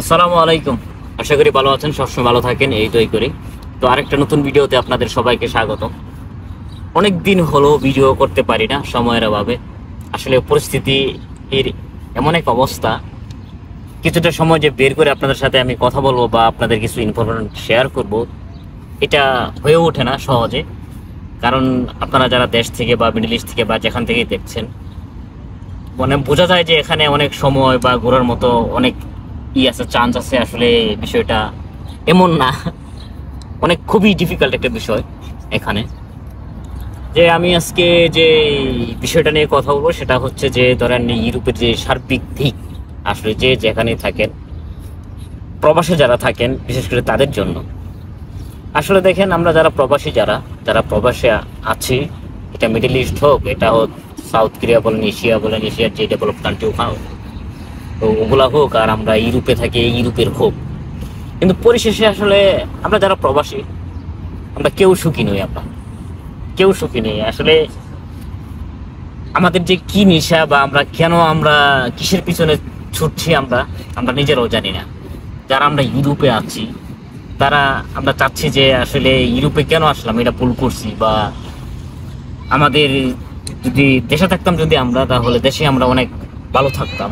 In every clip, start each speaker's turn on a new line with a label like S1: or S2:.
S1: আসসালামু আলাইকুম। আশা করি ভালো আছেন, সবসময় ভালো থাকেন, এই দোয়াই করি। তো আরেকটা নতুন ভিডিওতে আপনাদের সবাইকে স্বাগত। অনেক দিন হলো ভিডিও করতে পারি না সময়ের অভাবে। আসলে পরিস্থিতি এর এমন এক অবস্থা, কিছুটা সময় যে বের করে আপনাদের সাথে আমি কথা বলবো বা আপনাদের কিছু ইনফরমেশন শেয়ার করব, এটা হয়ে ওঠে না সহজে। কারণ আপনারা যারা দেশ থেকে বা মিডল ইস্ট থেকে বা যেখান থেকেই দেখছেন, মানে বোঝা যায় যে এখানে অনেক সময় বা ঘোরার মতো অনেক আছে, চান্স আছে। আসলে বিষয়টা এমন না, অনেক খুবই ডিফিকাল্ট একটা বিষয় এখানে। যে আমি আজকে যে বিষয়টা নিয়ে কথা বলবো সেটা হচ্ছে যে ধরেন ইউরোপের যে সার্বিক দিক, আসলে যে যেখানে থাকেন, প্রবাসে যারা থাকেন বিশেষ করে তাদের জন্য। আসলে দেখেন, আমরা যারা প্রবাসী, যারা যারা প্রবাসে আছি, এটা মিডল ইস্ট হোক, এটা হোক সাউথ কোরিয়া বলেন, এশিয়া বলেন, এশিয়ার যে ডেভেলপ কান্ট্রি ওখানে, তো ওগুলা হোক, আর আমরা ইউরোপে থাকি, ইউরোপের হোক, কিন্তু পরিশেষে আসলে আমরা যারা প্রবাসী, আমরা কেউ সুখী নই। আমরা কেউ সুখী নেই আসলে। আমাদের যে কি নেশা বা আমরা কেন আমরা কিসের পিছনে ছুটছি, আমরা আমরা নিজেরাও জানি না। যারা আমরা ইউরোপে আছি তারা আমরা চাচ্ছি যে আসলে ইউরোপে কেন আসলাম, এটা ভুল করছি, বা আমাদের যদি দেশে থাকতাম, যদি আমরা, তাহলে দেশে আমরা অনেক ভালো থাকতাম।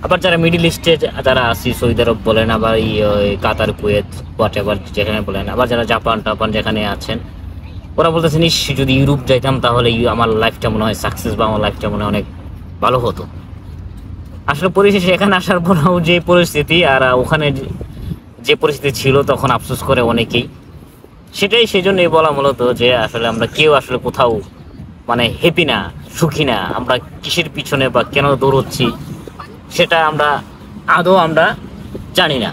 S1: আবার যারা মিডল ইস্টে যারা আছি, সৌদি আরব বলেন, আবার কাতার, কুয়েত, হোয়াট এভার যেখানে বলেন, আবার যারা জাপান টাপান যেখানে আছেন, ওরা বলতেছে নিশ্চয়ই যদি ইউরোপ যাইতাম তাহলে আমার লাইফটা মনে হয় সাকসেস, বা আমার লাইফটা মনে হয় অনেক ভালো হতো। আসলে পরিশেষে এখানে আসার পরেও যে পরিস্থিতি, আর ওখানে যে পরিস্থিতি ছিল তখন আফসোস করে অনেকেই। সেটাই সেই জন্যই বলা মূলত যে আসলে আমরা কেউ আসলে কোথাও মানে হ্যাপি না, সুখী না। আমরা কিসের পিছনে বা কেন দৌড়চ্ছি সেটা আমরা আদৌ আমরা জানি না।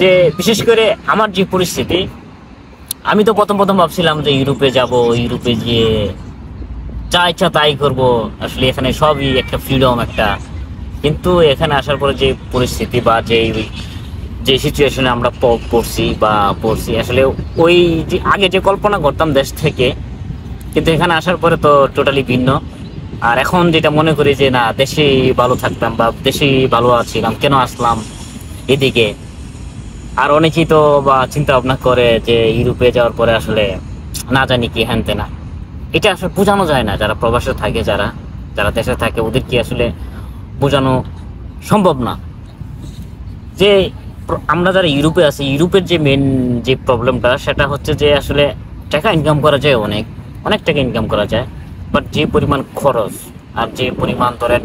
S1: যে বিশেষ করে আমার যে পরিস্থিতি, আমি তো প্রথম প্রথম ভাবছিলাম যে ইউরোপে যাব, ইউরোপে গিয়ে যা ইচ্ছা তাই করব, আসলে এখানে সবই একটা ফ্রিডম একটা। কিন্তু এখানে আসার পরে যে পরিস্থিতি বা যে যে সিচুয়েশনে আমরা পড়ছি আসলে, ওই যে আগে যে কল্পনা করতাম দেশ থেকে, কিন্তু এখানে আসার পরে তো টোটালি ভিন্ন। আর এখন যেটা মনে করি যে না, দেশেই ভালো থাকতাম বা দেশেই ভালো আছিলাম, কেন আসলাম এদিকে। আর অনেকেই তো বা চিন্তা ভাবনা করে যে ইউরোপে যাওয়ার পরে আসলে না জানি কি হ্যানতে না। এটা আসলে বোঝানো যায় না। যারা প্রবাসে থাকে, যারা যারা দেশে থাকে, ওদের কি আসলে বোঝানো সম্ভব না যে আমরা যারা ইউরোপে আছি, ইউরোপের যে মেন যে প্রবলেমটা সেটা হচ্ছে যে আসলে টাকা ইনকাম করা যায়, অনেক অনেক টাকা ইনকাম করা যায়, বাট যে পরিমাণ খরচ আর যে পরিমাণ ধরেন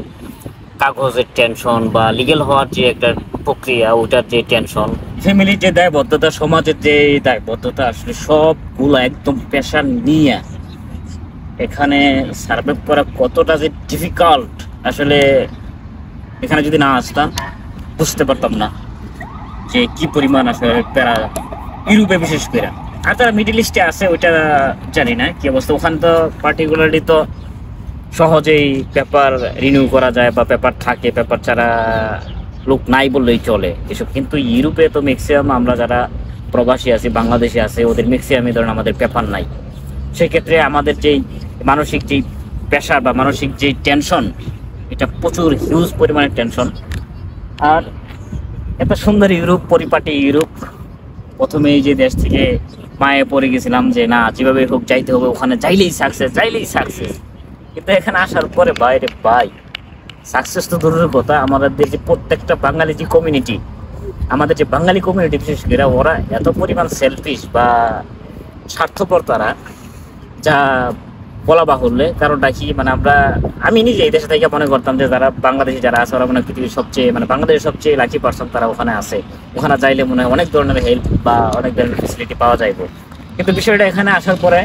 S1: কাগজের টেনশন বা লিগেল হওয়ার যে একটা প্রক্রিয়া, ওটার যে টেনশন, ফ্যামিলির যে দায়বদ্ধতা, সমাজের যে দায়বদ্ধতা, আসলে সবগুলো একদম প্রেশার নিয়ে এখানে সার্ভাইভ করা কতটা যে ডিফিকাল্ট, আসলে এখানে যদি না আসতাম বুঝতে পারতাম না যে কি পরিমাণ আসলে প্যারা ইউরোপে বিশেষ করে। আর যারা মিডল ইস্টে আছে ওইটা জানি না কি অবস্থা। ওখানে তো পার্টিকুলারলি তো সহজেই পেপার রিনিউ করা যায় বা পেপার থাকে, পেপার ছাড়া লোক নাই বললেই চলে এসব। কিন্তু ইউরোপে তো ম্যাক্সিমাম আমরা যারা প্রবাসী আছি, বাংলাদেশে আছে, ওদের ম্যাক্সিমামই ধরেন আমাদের পেপার নাই। সেক্ষেত্রে আমাদের যেই মানসিক যেই প্রেশার বা মানসিক যেই টেনশন, এটা প্রচুর হিউজ পরিমাণের টেনশন। আর এত সুন্দর ইউরোপ, পরিপাটি ইউরোপ, প্রথমে এই যে দেশ থেকে মায়ে পড়ে গেছিলাম যে না, যেভাবে হোক যাইতে হবে, ওখানে যাইলেই সাকসেস, যাইলেই সাকসেস। কিন্তু এখানে আসার পরে বাইরে ভাই, সাকসেস তো দূরের কথা, আমাদের যে প্রত্যেকটা বাঙালি যে কমিউনিটি, আমাদের যে বাঙালি কমিউনিটি বিশেষ করে, ওরা এত পরিমাণ সেলফিশ বা স্বার্থপর তারা, যা বলা বাহুল্যে। কারণটা কি, মানে আমি নিজে এই দেশে থেকে মনে করতাম যে যারা বাংলাদেশি যারা আছে, ওরা মনে হয় পৃথিবীর সবচেয়ে, মানে বাংলাদেশের সবচেয়ে লাকি পার্সন, তারা ওখানে আছে। ওখানে যাইলে মনে হয় অনেক ধরনের হেল্প বা অনেক ধরনের ফেসিলিটি পাওয়া যাইব। কিন্তু বিষয়টা এখানে আসার পরে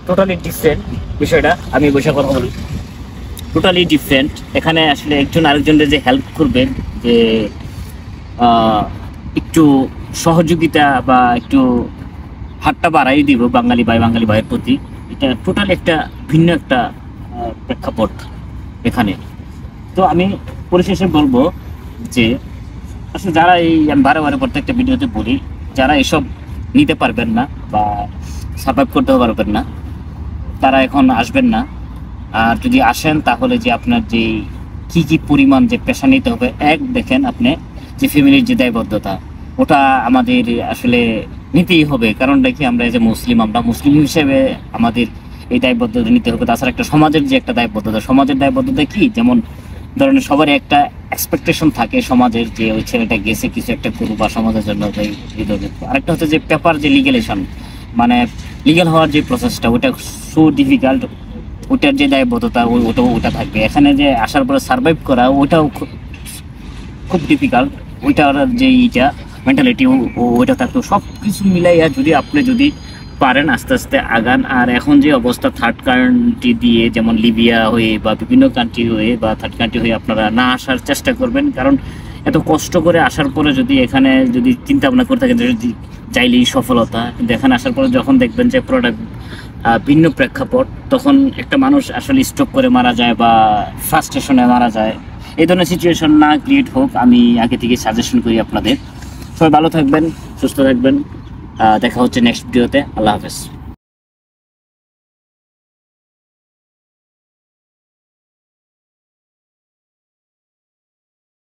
S1: টোটালি ডিফারেন্ট। বিষয়টা আমি বসে কথা বলি, টোটালি ডিফারেন্ট। এখানে আসলে একজন আরেকজনের যে হেল্প করবে, যে একটু সহযোগিতা বা একটু হাতটা বাড়াই দিব বাঙালি ভাইয়ের প্রতি, এটা টোটালি একটা ভিন্ন একটা প্রেক্ষাপট এখানে। তো আমি পরিশেষে বলবো যে আসলে যারা আমি বারে বারে প্রত্যেকটা ভিডিওতে বলি, যারা এসব নিতে পারবেন না বা সার্ভাইভ করতে পারবেন না, তারা এখন আসবেন না। আর যদি আসেন তাহলে যে আপনার যে কি পরিমাণ যে পেশা নিতে হবে, দেখেন আপনি যে ফ্যামিলির যে দায়বদ্ধতা, ওটা আমাদের আসলে নিতেই হবে। কারণটা কি, আমরা যে মুসলিম, আমরা মুসলিম হিসেবে আমাদের এই দায়বদ্ধতা নিতে হবে। তাছাড়া একটা সমাজের যে একটা দায়বদ্ধতা, সমাজের দায়বদ্ধতা কি, যেমন ধরেন সবার একটা এক্সপেকটেশন থাকে সমাজের, যে ওই ছেলেটা গেছে কিছু একটা করুক বা সমাজের জন্য এই ধরনের। আরেকটা হচ্ছে যে পেপার যে লিগেলেশন, মানে লিগ্যাল হওয়ার যে প্রসেসটা, ওটা সো ডিফিকাল্ট, ওটার যে দায়বদ্ধতা ওটা থাকবে। এখানে যে আসার পরে সার্ভাইভ করা, ওটাও খুব ডিফিকাল্ট। ওইটার যে এইটা মেন্টালিটি, ওইটা থাকতো। সব কিছু মিলাইয়া যদি পারেন আস্তে আস্তে আগান। আর এখন যে অবস্থা থার্ড কান্ট্রি দিয়ে, যেমন লিবিয়া হয়ে বা বিভিন্ন কান্ট্রি হয়ে বা থার্ড কান্ট্রি হয়ে আপনারা না আসার চেষ্টা করবেন। কারণ এত কষ্ট করে আসার পরে যদি এখানে যদি চিন্তা ভাবনা করে থাকেন যদি চাইলেই সফলতা, কিন্তু এখানে আসার পরে যখন দেখবেন যে প্রোডাক্ট ভিন্ন প্রেক্ষাপট, তখন একটা মানুষ আসলে স্ট্রোক করে মারা যায় বা ফ্রাস্ট্রেশনে মারা যায়। এই ধরনের সিচুয়েশন না ক্রিয়েট হোক, আমি আগে থেকে সাজেশন করি আপনাদের। সবাই ভালো থাকবেন, সুস্থ থাকবেন। দেখা হচ্ছে নেক্সট ভিডিওতে। আল্লাহ হাফেজ।